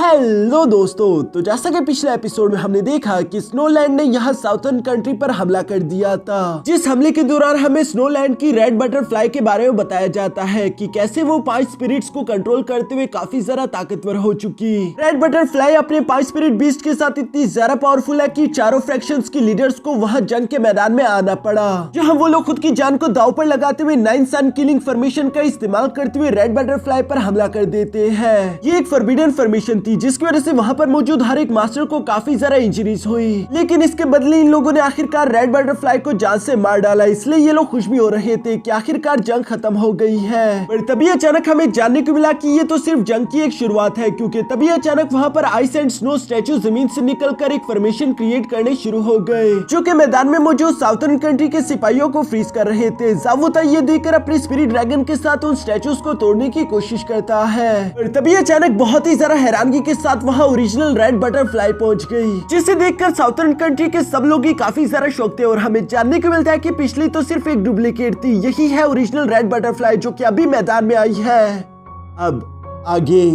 Hello दोस्तों, तो जैसा कि पिछले एपिसोड में हमने देखा कि स्नोलैंड ने यहाँ साउथर्न कंट्री पर हमला कर दिया था। जिस हमले के दौरान हमें स्नोलैंड की रेड बटरफ्लाई के बारे में बताया जाता है कि कैसे वो 5 स्पिरिट्स को कंट्रोल करते हुए काफी ज्यादा ताकतवर हो चुकी। रेड बटरफ्लाई अपने 5 स्पिरिट बीस्ट के साथ इतनी ज्यादा पावरफुल है कि चारों फ्रैक्शंस की लीडर्स को वहाँ जंग के मैदान में आना पड़ा, जहाँ वो लोग खुद की जान को दांव पर लगाते हुए 9 सन किलिंग फॉर्मेशन का इस्तेमाल करते हुए रेड बटरफ्लाई पर हमला कर देते हैं। ये एक फॉरबिडन फॉर्मेशन थी जिसकी वजह से वहाँ पर मौजूद हर एक मास्टर को काफी ज्यादा इंजरीज हुई, लेकिन इसके बदले इन लोगों ने आखिरकार रेड बटरफ्लाई को जान से मार डाला। इसलिए ये लोग खुश भी हो रहे थे कि आखिरकार जंग खत्म हो गई है। पर तभी अचानक हमें जानने को मिला कि ये तो सिर्फ जंग की एक शुरुआत है, क्योंकि तभी अचानक वहाँ पर आइस एंड स्नो स्टैचू जमीन से निकलकर एक फॉर्मेशन क्रिएट करने शुरू हो गए, जो कि मैदान में मौजूद साउथर्न कंट्री के सिपाहियों को फ्रीज कर रहे थे। जावुता ये देखकर अपने स्पिरिट ड्रैगन के साथ उन स्टैचूज को तोड़ने की कोशिश करता है, पर तभी अचानक बहुत ही ज्यादा हैरानगी के साथ वहाँ ओरिजिनल रेड बटरफ्लाई पहुंच गई, जिसे देखकर साउथर्न कंट्री के सब लोग ही काफी ज्यादा शॉक थे। और हमें जानने को मिलता है कि पिछली तो सिर्फ एक डुप्लीकेट थी, यही है ओरिजिनल रेड बटरफ्लाई जो कि अभी मैदान में आई है। अब आगे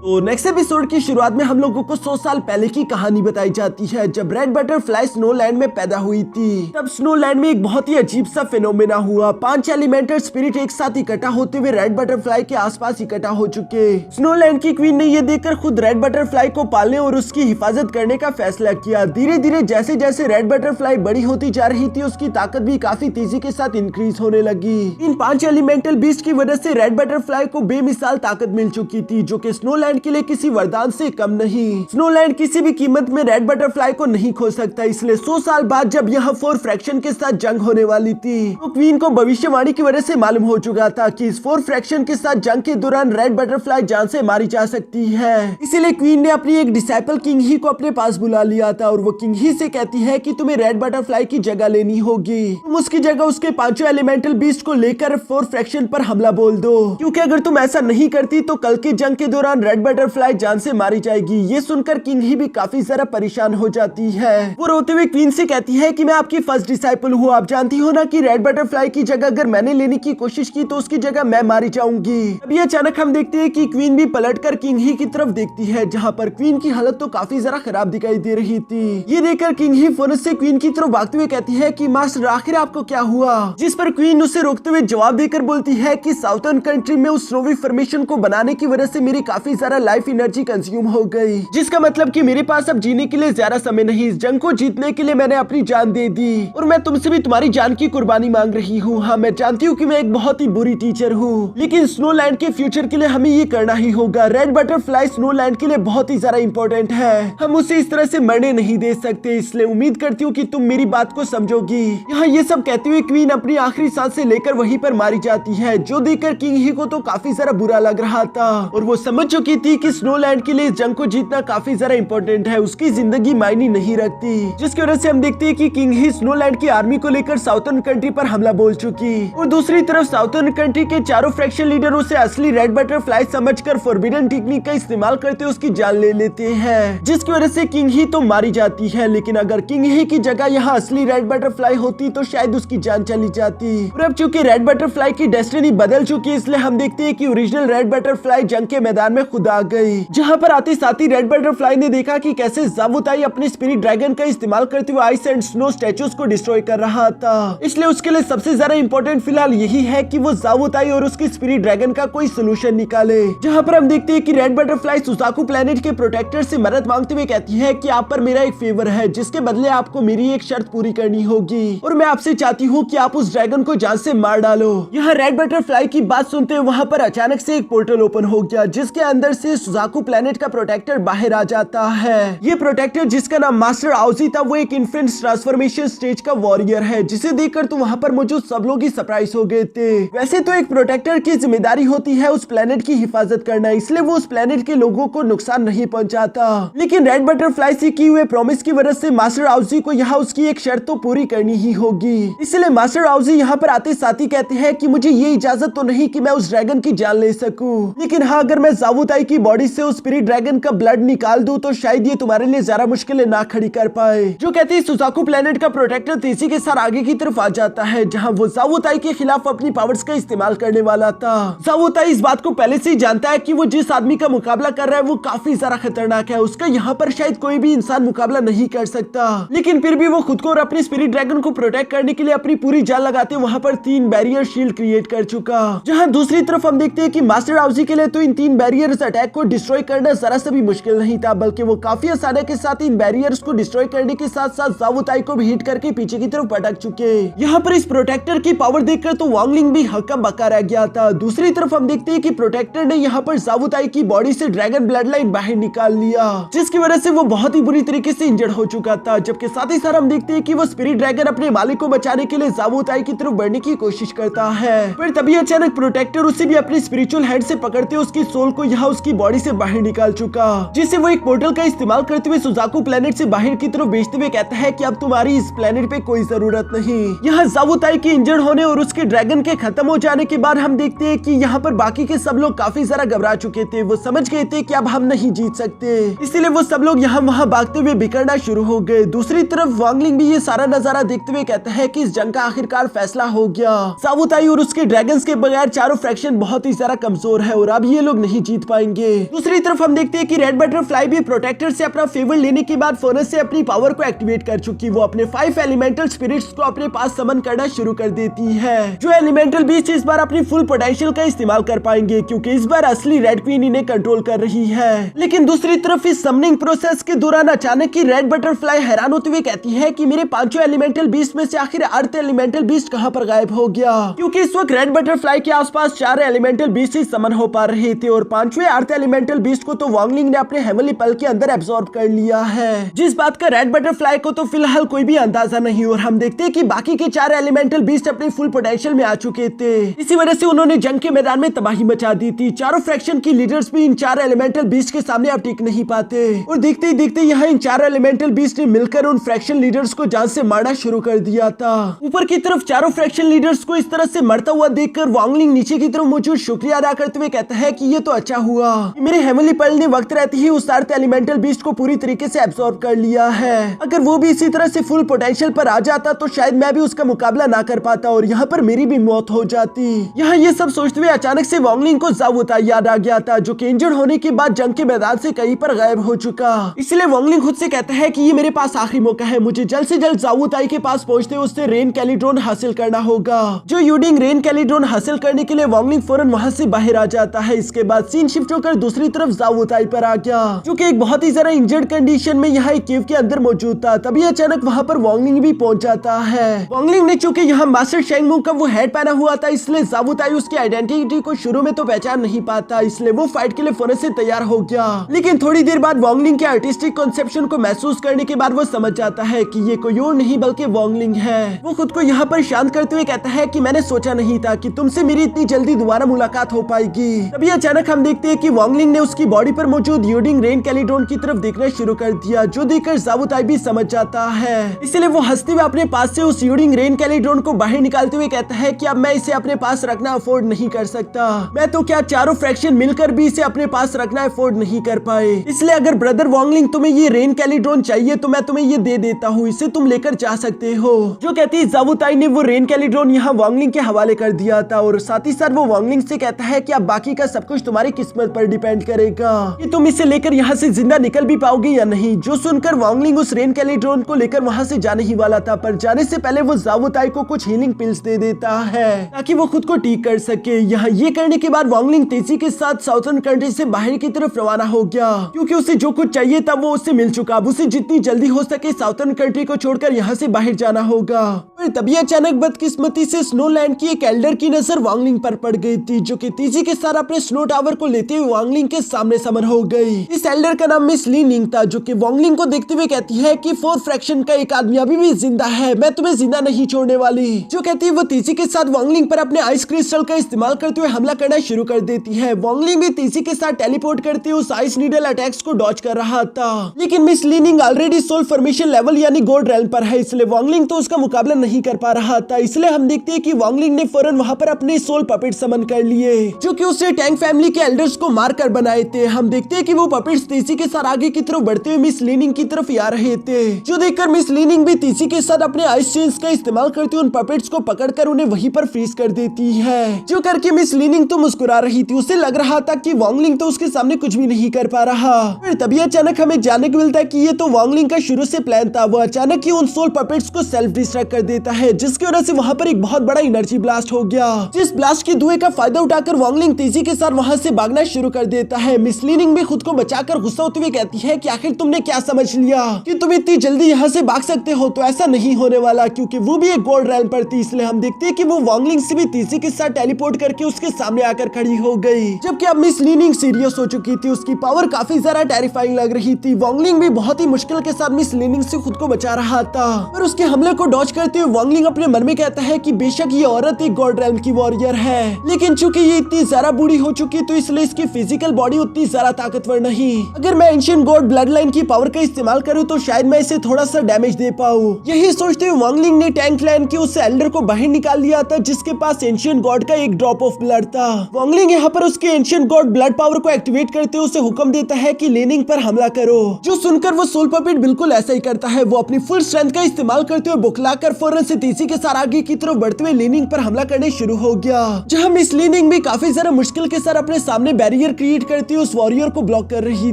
तो नेक्स्ट एपिसोड की शुरुआत में हम लोगों को 100 साल पहले की कहानी बताई जाती है, जब रेड बटरफ्लाई स्नोलैंड में पैदा हुई थी। तब स्नोलैंड में एक बहुत ही अजीब सा फिनोमेना हुआ। 5 एलिमेंटल स्पिरिट एक साथ इकट्ठा होते हुए रेड बटरफ्लाई के आसपास इकट्ठा हो चुके। स्नोलैंड की क्वीन ने यह देखकर खुद रेड बटरफ्लाई को पालने और उसकी हिफाजत करने का फैसला किया। धीरे धीरे जैसे जैसे रेड बटरफ्लाई बड़ी होती जा रही थी, उसकी ताकत भी काफी तेजी के साथ इंक्रीज होने लगी। इन 5 एलिमेंटल बीस्ट की वजह से रेड बटरफ्लाई को बेमिसाल ताकत मिल चुकी थी, जो कि स्नोलैंड के लिए किसी वरदान से कम नहीं। स्नोलैंड किसी भी कीमत में रेड बटरफ्लाई को नहीं खो सकता। इसलिए 100 साल बाद जब यहाँ 4 फ्रैक्शन के साथ जंग होने वाली थी, तो क्वीन को भविष्यवाणी की वजह से मालूम हो चुका था कि इस 4 फ्रैक्शन के साथ जंग के दौरान रेड बटरफ्लाई जान से मारी जा सकती है। इसीलिए क्वीन ने अपनी एक डिसाइपल किंग ही को अपने पास बुला लिया था, और वो किंग ही से कहती है कि तुम्हें रेड बटरफ्लाई की जगह लेनी होगी। तुम उसकी जगह उसके 5 एलिमेंटल बीस्ट को लेकर 4 फ्रैक्शन पर हमला बोल दो, क्योंकि अगर तुम ऐसा नहीं करती तो कल की जंग के दौरान रेड बटरफ्लाई जान से मारी जाएगी। ये सुनकर किंग ही भी काफी ज्यादा परेशान हो जाती है। वो रोते हुए क्वीन से कहती है कि मैं आपकी फर्स्ट डिसाइपल हूँ, आप जानती हो ना कि रेड बटरफ्लाई की जगह अगर मैंने लेने की कोशिश की तो उसकी जगह मैं मारी जाऊंगी। अभी अचानक हम देखते हैं कि क्वीन भी पलटकर किंग ही की तरफ देखती है, जहाँ पर क्वीन की हालत तो काफी ज्यादा खराब दिखाई दे रही थी। ये देखकर किंग ही फौरन से क्वीन की तरफ भागते हुए कहती है कि मास्टर आखिर आपको क्या हुआ, जिस पर क्वीन उसे रोकते हुए जवाब देकर बोलती है कि साउथर्न कंट्री में उस स्नोवी फॉर्मेशन को बनाने की वजह से मेरी काफी ज्यादा लाइफ एनर्जी कंज्यूम हो गई, जिसका मतलब कि मेरे पास अब जीने के लिए ज्यादा समय नहीं। इस जंग को जीतने के लिए मैंने अपनी जान दे दी, और मैं तुमसे भी तुम्हारी जान की कुर्बानी मांग रही हूँ। हाँ, मैं जानती हूँ कि मैं एक बहुत ही बुरी टीचर हूँ, लेकिन स्नोलैंड के फ्यूचर के लिए हमें ये करना ही होगा। रेड बटरफ्लाई स्नोलैंड के लिए बहुत ही ज्यादा इंपॉर्टेंट है, हम उसे इस तरह से मरने नहीं दे सकते। इसलिए उम्मीद करती हूँ कि तुम मेरी बात को समझोगी। यहाँ ये सब कहते हुए क्वीन अपनी आखिरी सांस से लेकर वहीं पर मारी जाती है, जो देखकर किंग ही को तो काफी ज्यादा बुरा लग रहा था, और वो समझ चुकी थी कि स्नोलैंड के लिए इस जंग को जीतना काफी ज्यादा इंपॉर्टेंट है, उसकी जिंदगी मायने नहीं रखती। जिसकी वजह से हम देखते हैं कि किंग ही स्नोलैंड की आर्मी को लेकर साउथर्न कंट्री पर हमला बोल चुकी, और दूसरी तरफ साउथर्न कंट्री के चारों फ्रैक्शन लीडरों से असली रेड बटरफ्लाई समझकर फॉरबिडन टेक्निक का इस्तेमाल करते उसकी जान ले लेते हैं, जिसकी वजह से किंग ही तो मारी जाती है। लेकिन अगर किंग ही की जगह यहाँ असली रेड बटरफ्लाई होती तो शायद उसकी जान चली जाती। और अब चूंकि रेड बटरफ्लाई की डेस्टिनी बदल चुकी है, इसलिए हम देखते हैं कि ओरिजिनल रेड बटरफ्लाई जंग के मैदान में खुद आ गई, जहाँ पर आते साथ ही रेड बटरफ्लाई ने देखा कि कैसे जावुताई अपने स्पिरिट ड्रैगन का इस्तेमाल करते हुए आइस एंड स्नो स्टैचूज को डिस्ट्रॉय कर रहा था। इसलिए उसके लिए सबसे ज्यादा इंपॉर्टेंट फिलहाल यही है कि वो जावुताई और उसकी स्पिरिट ड्रैगन का कोई सोल्यूशन निकाले। जहाँ पर हम देखते हैं कि रेड बटरफ्लाई सुजाकू प्लेनेट के प्रोटेक्टर से मदद मांगते हुए कहती है कि आप पर मेरा एक फेवर है, जिसके बदले आपको मेरी एक शर्त पूरी करनी होगी, और मैं आपसे चाहती हूँ कि आप उस ड्रैगन को जान से मार डालो। यहाँ रेड बटरफ्लाई की बात सुनते हुए वहाँ पर अचानक से एक पोर्टल ओपन हो गया, जिसके अंदर से सुजाकू प्लेनेट का प्रोटेक्टर बाहर आ जाता है। ये प्रोटेक्टर, जिसका नाम मास्टर आउजी था, वो एक इन्फेंट ट्रांसफॉर्मेशन स्टेज का वॉरियर है, जिसे देखकर तो वहाँ पर मौजूद सब लोग ही सरप्राइज हो गए थे। वैसे तो एक प्रोटेक्टर की जिम्मेदारी होती है उस प्लेनेट की हिफाजत करना, इसलिए वो उस प्लेनेट के लोगों को नुकसान नहीं पहुंचाता। लेकिन रेड बटरफ्लाई से किए हुए प्रॉमिस की वजह से मास्टर आउजी को यहाँ उसकी एक शर्त तो पूरी करनी ही होगी। इसलिए मास्टर आउजी यहाँ पर आते साथ ही कहते हैं कि मुझे ये इजाजत तो नहीं कि मैं उस ड्रैगन की जान ले सकूं, लेकिन हाँ, अगर मैं जावुताई की बॉडी से उस स्पिरिट ड्रैगन का ब्लड निकाल दूं तो शायद ये तुम्हारे लिए ज्यादा मुश्किलें ना खड़ी कर पाए। जो कहती है सुजाकू प्लेनेट का प्रोटेक्टर तेजी के साथ आगे की तरफ आ जाता है, जहां वो ज़ावुताई के खिलाफ अपनी पावर्स का इस्तेमाल करने वाला था। ज़ावुताई इस बात को पहले से ही जानता है कि वो जिस आदमी का मुकाबला कर रहा है वो काफी ज्यादा खतरनाक है, उसका यहाँ पर शायद कोई भी इंसान मुकाबला नहीं कर सकता। लेकिन फिर भी वो खुद को और अपनी स्पिरिट ड्रैगन को प्रोटेक्ट करने के लिए अपनी पूरी जान लगाते वहाँ पर 3 बैरियर शील्ड क्रिएट कर चुका। जहाँ दूसरी तरफ हम देखते हैं कि मास्टर हाउसी के लिए तो इन 3 बैरियर्स अटैक को डिस्ट्रॉय करना जरा सा भी मुश्किल नहीं था, बल्कि वो काफी आसानी के साथ इन बैरियर्स को डिस्ट्रॉय करने के साथ साथ ज़ावुताई को भी हिट करके पीछे की तरफ पटक चुके। यहाँ पर इस प्रोटेक्टर की पावर देखकर तो वांगलिंग भी हक्का बक्का रह गया था। दूसरी तरफ हम देखते हैं कि प्रोटेक्टर ने यहाँ पर ज़ावुताई की बॉडी से ड्रैगन ब्लड लाइन बाहर निकाल लिया, जिसकी वजह से वो बहुत ही बुरी तरीके से इंजर्ड हो चुका था। जबकि साथ ही साथ हम देखते हैं कि वो स्पिरिट ड्रैगन अपने मालिक को बचाने के लिए ज़ावुताई की तरफ बढ़ने की कोशिश करता है, फिर तभी अचानक प्रोटेक्टर उसे भी अपनी स्पिरिचुअल हेड से पकड़ते उसकी सोल को यहाँ उसकी बॉडी से बाहर निकाल चुका, जिससे वो एक पोर्टल का इस्तेमाल करते हुए सुजाकू प्लेनेट से बाहर की तरफ भेजते हुए कहता है कि अब तुम्हारी इस प्लेनेट पे कोई जरूरत नहीं। यहाँ ज़ावुताई के इंजर्ड होने और उसके ड्रैगन के खत्म हो जाने के बाद हम देखते हैं कि यहाँ पर बाकी के सब लोग काफी ज्यादा घबरा चुके थे। वो समझ गए थे कि अब हम नहीं जीत सकते, इसलिए वो सब लोग यहाँ वहाँ भागते हुए बिखरना शुरू हो गए। दूसरी तरफ वांगलिंग भी ये सारा नजारा देखते हुए कहता है कि इस जंग का आखिरकार फैसला हो गया। ज़ावुताई और उसके ड्रैगन्स के बगैर चारों फ्रैक्शन बहुत ही ज्यादा कमजोर है और अब ये लोग नहीं जीत पाएंगे। दूसरी तरफ हम देखते हैं कि रेड बटरफ्लाई भी प्रोटेक्टर से अपना फेवर लेने के बाद फोनस से अपनी पावर को एक्टिवेट कर चुकी। वो अपने 5 एलिमेंटल स्पिरिट्स को अपने पास समन करना शुरू कर देती है। जो एलिमेंटल बीस्ट इस बार अपनी फुल पोटेंशियल का इस्तेमाल कर पाएंगे, क्योंकि इस बार असली रेड क्वीन इन्हें कंट्रोल कर रही है। लेकिन दूसरी तरफ इस समनिंग प्रोसेस के दौरान अचानक की रेड बटरफ्लाई हैरान होते हुए कहती है कि मेरे 5 एलिमेंटल बीस्ट में से आखिर अर्थ एलिमेंटल बीस्ट कहां पर गायब हो गया, क्योंकि इस वक्त रेड बटरफ्लाई के आसपास 4 एलिमेंटल बीस्ट ही समन हो पा रहे थे और 5वें अर्थ एलिमेंटल बीस्ट को तो वांगलिंग ने अपने हेवनली पल के अंदर एब्सॉर्ब कर लिया है, जिस बात का रेड बटरफ्लाई को तो फिलहाल कोई भी अंदाजा नहीं। और हम देखते हैं कि बाकी के 4 एलिमेंटल बीस्ट अपने फुल पोटेंशियल में आ चुके थे, इसी वजह से उन्होंने जंग के मैदान में तबाही मचा दी थी। चारों फ्रैक्शन की लीडर्स भी इन 4 एलिमेंटल बीस्ट के सामने अब टिक नहीं पाते और देखते ही देखते यहाँ इन 4 एलिमेंटल बीस्ट ने मिलकर उन फ्रैक्शन लीडर्स को जान से मारना शुरू कर दिया था। ऊपर की तरफ चारों फ्रैक्शन लीडर्स को इस तरह से मरता हुआ देखकर वांगलिंग नीचे की तरफ मौजूद शुक्रिया अदा करते हुए कहता है कि ये तो अच्छा हुआ कि मेरे हेवनली पर्ल ने वक्त रहते ही उस अर्थ एलिमेंटल बीस्ट को पूरी तरीके से एब्सॉर्ब कर लिया है। अगर वो भी इसी तरह से फुल पोटेंशियल पर आ जाता तो शायद मैं भी उसका मुकाबला ना कर पाता और यहाँ पर मेरी भी मौत हो जाती। यहाँ ये सब सोचते हुए अचानक से वांगलिंग को ज़ावुताई याद आ गया था, जो कि इंजर्ड होने के बाद जंग के मैदान से कहीं पर गायब हो चुका। इसलिए वांगलिंग खुद से कहता है कि ये मेरे पास आखिरी मौका है, मुझे जल्द से जल्द ज़ावुताई के पास पहुंचते उससे रेन कैलिड्रोन हासिल करना होगा। जो यूडिंग रेन कैलिड्रोन हासिल करने के लिए वांगलिंग फौरन वहां से बाहर आ जाता है। इसके बाद सीन शिफ्ट होकर दूसरी तरफ ज़ावुताई पर आ गया, जो कि एक बहुत ही ज्यादा इंजर्ड कंडीशन में यहाँ एक केव के अंदर मौजूद था। तभी अचानक वहाँ पर वांगलिंग भी पहुंच जाता है। वांगलिंग ने चूंकि यहाँ मास्टर शेंगमू का वो हेड पहना हुआ था, इसलिए ज़ावुताई उसकी आइडेंटिटी को शुरू में तो पहचान नहीं पाता, इसलिए वो फाइट के लिए फौरन से तैयार हो गया। लेकिन थोड़ी देर बाद वांगलिंग के आर्टिस्टिक कॉन्सेप्शन को महसूस करने के बाद वो समझ जाता है कि ये कोई और नहीं बल्कि वांगलिंग है। वो खुद को यहाँ पर शांत करते हुए कहता है कि मैंने सोचा नहीं था कि तुमसे मेरी इतनी जल्दी दोबारा मुलाकात हो पाएगी। तभी अचानक हम देखते हैं कि वांगलिंग ने उसकी बॉडी पर मौजूद यूडिंग रेन कैलिड्रोन की तरफ देखना शुरू कर दिया, जो देखकर ज़ावुताई भी समझ जाता है। इसलिए वो हंसते हुए अपने पास से उस यूडिंग रेन कैलिड्रोन को बाहर निकालते हुए कहता है कि अब मैं इसे अपने पास रखना अफोर्ड नहीं कर सकता। मैं तो क्या चारों फ्रैक्शन मिलकर भी इसे अपने पास रखना अफोर्ड नहीं कर पाए, इसलिए अगर ब्रदर वांगलिंग तुम्हें ये रेन कैलिड्रोन चाहिए तो मैं तुम्हें ये दे देता हूँ, इसे तुम लेकर जा सकते हो। जो कहती है ज़ावुताई ने वो रेन कैलिड्रोन यहाँ वांगलिंग के हवाले कर दिया था और साथ ही साथ वो वांगलिंग से कहता है कि अब बाकी का सब कुछ तुम्हारी किस्मत पर डिपेंड करेगा कि तुम इसे लेकर यहाँ से जिंदा निकल भी पाओगे या नहीं। जो सुनकर वांगलिंग उस रेन कैलिड्रोन को लेकर वहाँ से जाने ही वाला था, पर जाने से पहले वो ज़ावुताई को कुछ हीलिंग पिल्स दे देता है ताकि वो खुद को ठीक कर सके। यहाँ ये करने के बाद वांगलिंग तेजी के साथ साउथर्न कंट्री से बाहर की तरफ रवाना हो गया, क्योंकि उसे जो कुछ चाहिए था वो उससे मिल चुका। अब उसे जितनी जल्दी हो सके साउथर्न कंट्री को छोड़कर यहाँ से बाहर जाना होगा। फिर तभी अचानक बदकिस्मती से स्नोलैंड की एक एल्डर की नजर वांगलिंग पर पड़ गई थी, जो कि तेजी के साथ अपने स्नो टावर को लेते हुए वांगलिंग के सामने समर हो गई। इस एल्डर का नाम मिस ली निंग था, जो कि वांगलिंग को देखते हुए कहती है कि 4 फ्रैक्शन का एक आदमी अभी भी जिंदा है, मैं तुम्हें जिंदा नहीं छोड़ने वाली। जो कहती है वो तेजी के साथ वांगलिंग पर अपने आइस क्रिस्टल का इस्तेमाल करते हुए हमला करना शुरू कर देती है। वांगलिंग भी तेजी के साथ टेलीपोर्ट करते हुए उस आइस नीडल अटैक्स को डॉज कर रहा था, लेकिन मिस ली निंग ऑलरेडी सोल फॉर्मेशन लेवल यानी गोल्ड रेल्म पर है, इसलिए वांगलिंग तो उसका मुकाबला नहीं कर पा रहा था। इसलिए हम देखते हैं कि वांगलिंग ने फौरन वहां पर अपने सोल पपेट समन कर लिए, जो कि उससे टैंग फैमिली के एल्डर्स को मारकर बनाए थे। हम देखते हैं कि वो पपेट्स तेजी के साथ आगे की तरफ बढ़ते हुए मिस लीनिंग की तरफ आ रहे थे, जो देखकर मिस लीनिंग भी तेजी के साथ अपने आइस चेन्स का इस्तेमाल करते हुए उन पपेट्स को पकड़कर उन्हें वहीं पर फ्रीज कर देती है, जो करके मिस लीनिंग तो मुस्कुरा रही थी। उसे लग रहा था कि वांगलिंग तो उसके सामने कुछ भी नहीं कर पा रहा। फिर तभी अचानक हमें जानने को मिलता है कि ये तो वांगलिंग का शुरू से प्लान था। वो अचानक ही उन सोल पपेट्स को सेल्फ डिस्ट्रक्ट कर देता है, जिसकी वजह से वहाँ पर एक बहुत बड़ा एनर्जी ब्लास्ट हो गया, जिस ब्लास्ट की धुएं का फायदा उठाकर वांगलिंग तेजी के साथ वहाँ से भागना शुरू कर देता है। मिस लीनिंग भी खुद को बचाकर गुस्सा होते हुए कहती है कि आखिर तुमने क्या समझ लिया कि तुम इतनी जल्दी यहाँ से भाग सकते हो? तो ऐसा नहीं होने वाला, क्योंकि वो भी एक गोल्ड रैम पर थी। इसलिए हम देखते हैं कि वो वांगलिंग से भी तेजी के साथ टेलीपोर्ट करके उसके सामने आकर खड़ी हो गई। जबकि अब मिस लीनिंग सीरियस हो चुकी थी, उसकी पावर काफी ज्यादा टेरिफाइंग लग रही थी। वांगलिंग भी बहुत ही मुश्किल के साथ मिस लीनिंग से खुद को बचा रहा था, पर उसके हमले को डॉज करते हुए वांगलिंग अपने मन में कहता है कि बेशक ये औरत एक गोल्ड रैम की वॉरियर है, लेकिन चूंकि ये इतनी ज्यादा बूढ़ी हो चुकी तो इसलिए इसकी फिजिकल बॉडी उतनी ज्यादा ताकतवर नहीं। अगर मैं एंशिएंट गॉड ब्लड लाइन की पावर का इस्तेमाल करूं तो शायद मैं इसे थोड़ा सा डैमेज दे पाऊं। यही सोचते हुए वांगलिंग ने टैंक लाइन के उस एल्डर को बाहर निकाल लिया था, जिसके पास एंशिएंट गॉड का एक ड्रॉप ऑफ ब्लड था। वांगलिंग यहाँ पर उसके एंशिएंट गॉड ब्लड पावर को एक्टिवेट करते हुए उसे हुक्म देता है कि लीनिंग पर हमला करो, जो सुनकर वो सोल पपेट बिल्कुल ऐसा ही करता है। वो अपनी फुल स्ट्रेंथ का इस्तेमाल करते हुए बुखलाकर फौरन से तेजी के साथ आगे की तरफ बढ़ते हुए लीनिंग पर हमला करने शुरू हो गया, जहाँ मिस लीनिंग भी काफी ज्यादा मुश्किल के साथ अपने सामने बैरियर क्रिएट करती हुए उस वॉरियर को ब्लॉक कर रही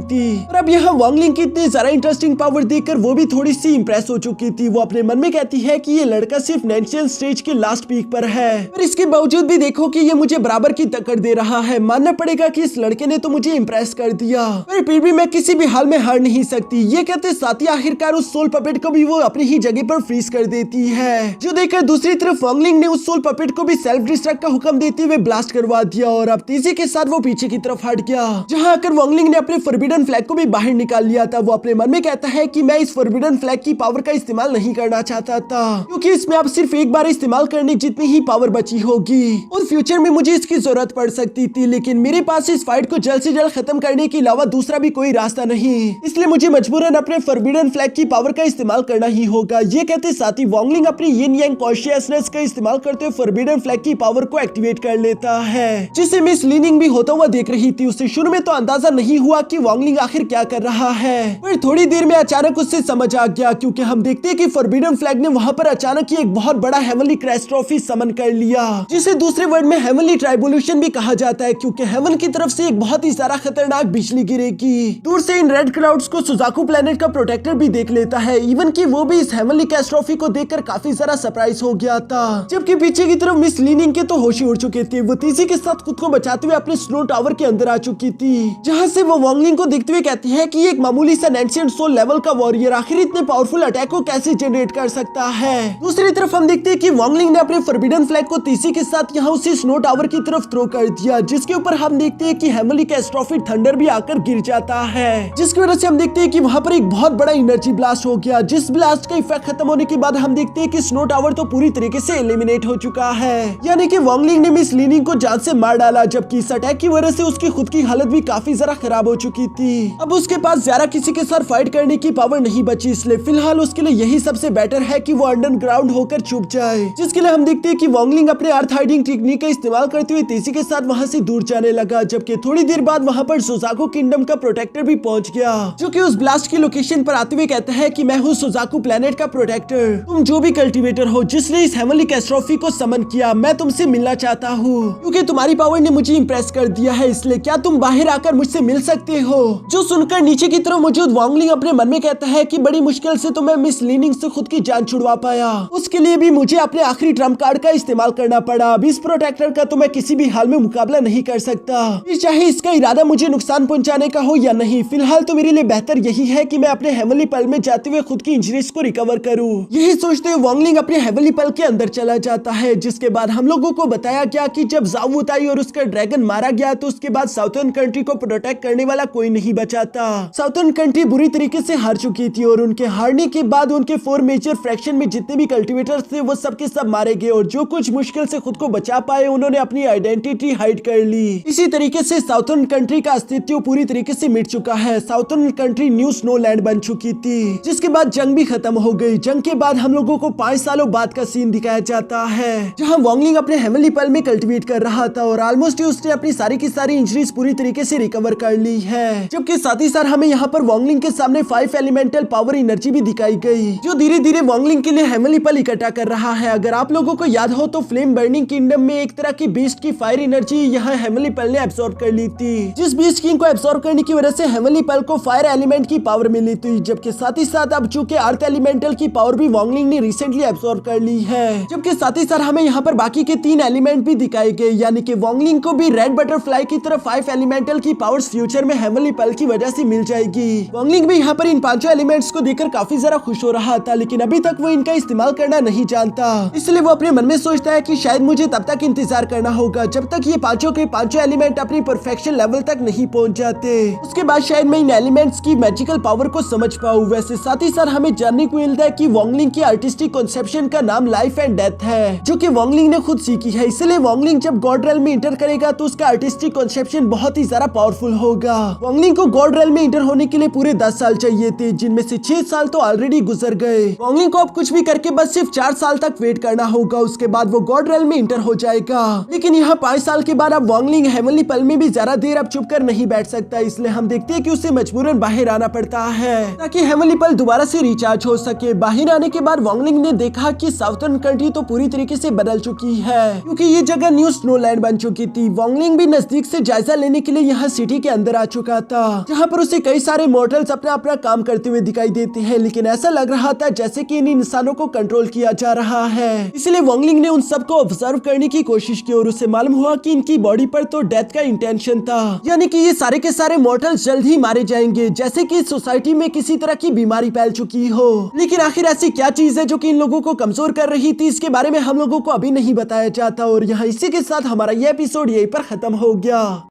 थी। और अब यहाँ वांगलिंग की इतनी ज्यादा इंटरेस्टिंग पावर देखकर वो भी थोड़ी सी इंप्रेस हो चुकी थी। वो अपने मन में कहती है कि ये लड़का सिर्फ नेशनल स्टेज के लास्ट पीक पर है, पर इसके बावजूद भी देखो कि ये मुझे बराबर की टक्कर दे रहा है। मानना पड़ेगा कि इस लड़के ने तो मुझे इंप्रेस कर दिया, पर फिर भी मैं किसी भी हाल में हार नहीं सकती। ये कहते साथ ही आखिरकार उस सोल पपेट को भी वो अपनी ही जगह पर फ्रीज कर देती है, जो देखकर दूसरी तरफ वांगलिंग ने उस सोल पपेट को भी सेल्फ डिस्ट्रक्ट का हुक्म देते हुए ब्लास्ट करवा दिया और अब तेजी के साथ वो पीछे की तरफ हट गया, जहां आकर वांगलिंग ने अपने फॉरबिडन फ्लैग को भी बाहर निकाल लिया था। वो अपने मन में कहता है कि मैं इस फॉरबिडन फ्लैग की पावर का इस्तेमाल नहीं करना चाहता था, क्योंकि इसमें अब सिर्फ एक बार इस्तेमाल करने जितनी ही पावर बची होगी और फ्यूचर में मुझे इसकी जरूरत पड़ सकती थी, लेकिन मेरे पास इस फाइट को जल्द से जल्द खत्म करने के अलावा दूसरा भी कोई रास्ता नहीं, इसलिए मुझे मजबूरन अपने फॉरबिडन फ्लैग की पावर का इस्तेमाल करना ही होगा। ये कहते साथ ही वांगलिंग अपनी यिन यांग कॉन्शियसनेस का इस्तेमाल करते हुए फॉरबिडन फ्लैग की पावर को एक्टिवेट कर लेता है, जिसे मिस लीनिंग भी होता हुआ देख रही थी। उसे शुरू में तो अंदाजा नहीं हुआ कि वांगलिंग आखिर क्या कर रहा है, पर थोड़ी देर में अचानक उससे समझ आ गया, क्योंकि हम देखते हैं कि फॉरबिडन फ्लैग ने वहां पर अचानक ही एक बहुत बड़ा हेवनली कैटास्ट्रोफी समन कर लिया, जिसे दूसरे वर्ड में हेवनली ट्राइबुलेशन भी कहा जाता है, क्योंकि हेवन की तरफ से एक बहुत ही ज्यादा खतरनाक बिजली गिरेगी। दूर से इन रेड क्लाउड्स को सुजाकू प्लेनेट का प्रोटेक्टर भी देख लेता है, इवन कि वो भी इस हेवनली कैटास्ट्रोफी को देखकर काफी ज्यादा सरप्राइज हो गया था, जबकि पीछे की तरफ मिस लीनिंग के तो होश ही उड़ चुके थे। वो तेजी के साथ खुद को बचाते हुए अपने स्नो टावर के अंदर आ चुकी थी, जहां से वो वांगलिंग को देखते हुए कहती है कि एक मामूली सा एंशिएंट सोल लेवल का वॉरियर आखिर इतने पावरफुल अटैक को कैसे जनरेट कर सकता है। दूसरी तरफ हम देखते हैं कि वांगलिंग ने अपने फॉरबिडन फ्लैग को तेजी के साथ यहाँ उसी स्नो टावर की तरफ थ्रो कर दिया, जिसके ऊपर हम देखते हैं कि हेवनली कैटास्ट्रोफी थंडर भी आकर गिर जाता है, जिसकी वजह से हम देखते हैं कि वहां पर एक बहुत बड़ा एनर्जी ब्लास्ट हो गया, जिस ब्लास्ट का इफेक्ट खत्म होने के बाद हम देखते हैं कि स्नो टावर तो पूरी तरीके से एलिमिनेट हो चुका है, यानी कि वांगलिंग ने मिस लीनिंग को जान से मार डाला, जबकि इस अटैक की वजह से उसकी खुद की हालत भी काफी ज्यादा खराब हो चुकी थी। अब उसके पास ज्यादा किसी के साथ फाइट करने की पावर नहीं बची, इसलिए फिलहाल उसके लिए यही सबसे बेटर है कि वो अंडरग्राउंड होकर छुप जाए, जिसके लिए हम देखते हैं कि वांगलिंग अपने अर्थ हाइडिंग टेक्निक का इस्तेमाल करते हुए तेजी के साथ वहां से दूर जाने लगा, जबकि थोड़ी देर बाद वहां पर सुजाकू किंगडम का प्रोटेक्टर भी पहुंच गया, जो कि उस ब्लास्ट की लोकेशन पर आते हुए कहता है कि मैं हूँ सुजाकू प्लेनेट का प्रोटेक्टर, तुम जो भी कल्टीवेटर हो जिसने इस हेवनली कैटास्ट्रोफी को समन किया, मैं तुमसे मिलना चाहता हूँ, क्योंकि तुम्हारी पावर ने मुझे इंप्रेस कर दिया है, इसलिए क्या तुम बाहर आकर मुझसे मिल सकते हो। जो सुनकर नीचे की तरफ मौजूद वांगलिंग अपने मन में कहता है कि बड़ी मुश्किल से तो मैं मिस लीनिंग से खुद की जान छुड़वा पाया, उसके लिए भी मुझे अपने आखिरी ट्रम्प कार्ड का इस्तेमाल करना पड़ा। अब इस प्रोटेक्टर का तो मैं किसी भी हाल में मुकाबला नहीं कर सकता, फिर चाहे इसका इरादा मुझे नुकसान पहुंचाने का हो या नहीं। फिलहाल तो मेरे लिए बेहतर यही है कि मैं अपने हेवनली पल में जाते हुए खुद की इंजरीज को रिकवर करूं। यही सोचते हुए वांगलिंग अपने हेवनली पल के अंदर चला जाता है, जिसके बाद हम लोगों को बताया गया कि जब जाओ वुताई और उसका ड्रैगन मारा गया तो उसके बाद साउथर्न कंट्री को प्रोटेक्ट करने वाला कोई नहीं बचा था। साउथर्न कंट्री बुरी तरीके से हार चुकी थी और उनके हारने के बाद उनके 4 मेजर फ्रैक्शन में जितने भी कल्टीवेटर्स थे वो सब के सब मारे गए, और जो कुछ मुश्किल से खुद को बचा पाए उन्होंने अपनी आइडेंटिटी हाइड कर ली। इसी तरीके से साउथर्न कंट्री का अस्तित्व पूरी तरीके से मिट चुका है। Southern country new snow land बन चुकी थी, जिसके बाद जंग भी खत्म हो गई। जंग के बाद हम लोगों को 5 सालों बाद का सीन दिखाया जाता है, जहां वांगलिंग अपने हेवनली पल में कल्टीवेट कर रहा था और ऑलमोस्ट उसने अपनी सारी की सारी इंजरीज पूरी तरीके से रिकवर कर ली है। जबकि साथ ही साथ हमें यहाँ पर वोंगलिंग के सामने 5 एलिमेंटल पावर एनर्जी भी दिखाई गई, जो धीरे धीरे वोंगलिंग के लिए हेवनली पल इकट्ठा कर रहा है। अगर आप लोगों को याद हो तो फ्लेम बर्निंग किंगडम में एक तरह की बीस्ट की फायर एनर्जी यहाँ हेवनली पल ने एब्सॉर्ब कर ली थी, जिस बीस्ट किंग को एब्सॉर्ब करने की वजह से हेवनली पल को फायर एलिमेंट की पावर मिली थी। जबकि साथ ही साथ अब चूंकि अर्थ एलिमेंटल की पावर भी वोंगलिंग ने रिसेंटली एब्सॉर्ब कर ली है। जबकि साथ ही साथ हमें यहाँ पर बाकी के 3 एलिमेंट भी दिखाए गए, यानी कि वोंगलिंग को भी रेड बटरफ्लाई की तरफ 5 एलिमेंटल की पावर्स फ्यूचर में हेवनली पल की वजह से मिल जाएगी। वोंगलिंग भी यहाँ पर इन 5 एलिमेंट्स को देखकर काफी ज्यादा खुश हो रहा था, लेकिन अभी तक वो इनका इस्तेमाल करना नहीं जानता। इसलिए वो अपने मन में सोचता है कि शायद मुझे तब तक इंतजार करना होगा जब तक ये पांचों के पांचों एलिमेंट अपनी परफेक्शन लेवल तक नहीं पहुंच जाते। उसके बाद शायद मैं इन एलिमेंट्स की मैजिकल पावर को समझ पाऊं। वैसे साथ ही साथ हमें जानने को मिलता है कि वोंगलिंग की आर्टिस्टिक कॉन्सेप्शन का नाम लाइफ एंड डेथ है, जो कि वोंगलिंग ने खुद सीखी है। इसलिए वोंगलिंग जब गॉड रेल्म में इंटर करेगा तो उसका आर्टिस्टिक कॉन्सेप्शन बहुत ही ज्यादा पावरफुल होगा। वोंगलिंग को गॉड रेल्म में इंटर होने के लिए पूरे 10 साल चाहिए थे, जिनमें से 6 साल तो ऑलरेडी गुजर गए। वोंगलिंग को अब कुछ भी करके बस सिर्फ 4 साल तक वेट करना होगा, उसके बाद वो गॉड रेल्म में इंटर हो जाएगा। लेकिन यहाँ 5 साल के बाद अब वोंगलिंग हेवनली पल में भी ज्यादा देर अब चुप कर नहीं बैठ सकता, इसलिए हम देखते हैं कि उसे मजबूरन बाहर आना पड़ता है ताकि हेवनली पल दोबारा से रिचार्ज हो सके। बाहर आने के बाद वोंगलिंग ने देखा कि साउथर्न कंट्री तो पूरी तरीके से बदल चुकी है, क्योंकि ये जगह न्यू स्नोलैंड बन चुकी थी। वोंगलिंग भी नजदीक से जायजा लेने के लिए यहाँ सिटी के अंदर आ चुका था, जहाँ पर उसे कई सारे मॉर्टल्स अपना अपना काम करते हुए दिखाई देते हैं, लेकिन ऐसा लग रहा था जैसे कि इन इंसानों को कंट्रोल किया जा रहा है। इसलिए वोंगलिंग ने उन सबको ऑब्जर्व करने की कोशिश की और उसे मालूम हुआ कि इनकी बॉडी पर तो डेथ का इंटेंशन था, यानी कि ये सारे के सारे मॉर्टल्स जल्द ही मारे जाएंगे, जैसे कि सोसाइटी में किसी तरह की बीमारी फैल चुकी हो। लेकिन आखिर ऐसी क्या चीज है जो कि इन लोगों को कमजोर कर रही थी, इसके बारे में हम लोगों को अभी नहीं बताया जाता। और यहाँ इसी के साथ हमारा ये एपिसोड यहीं पर खत्म हो गया।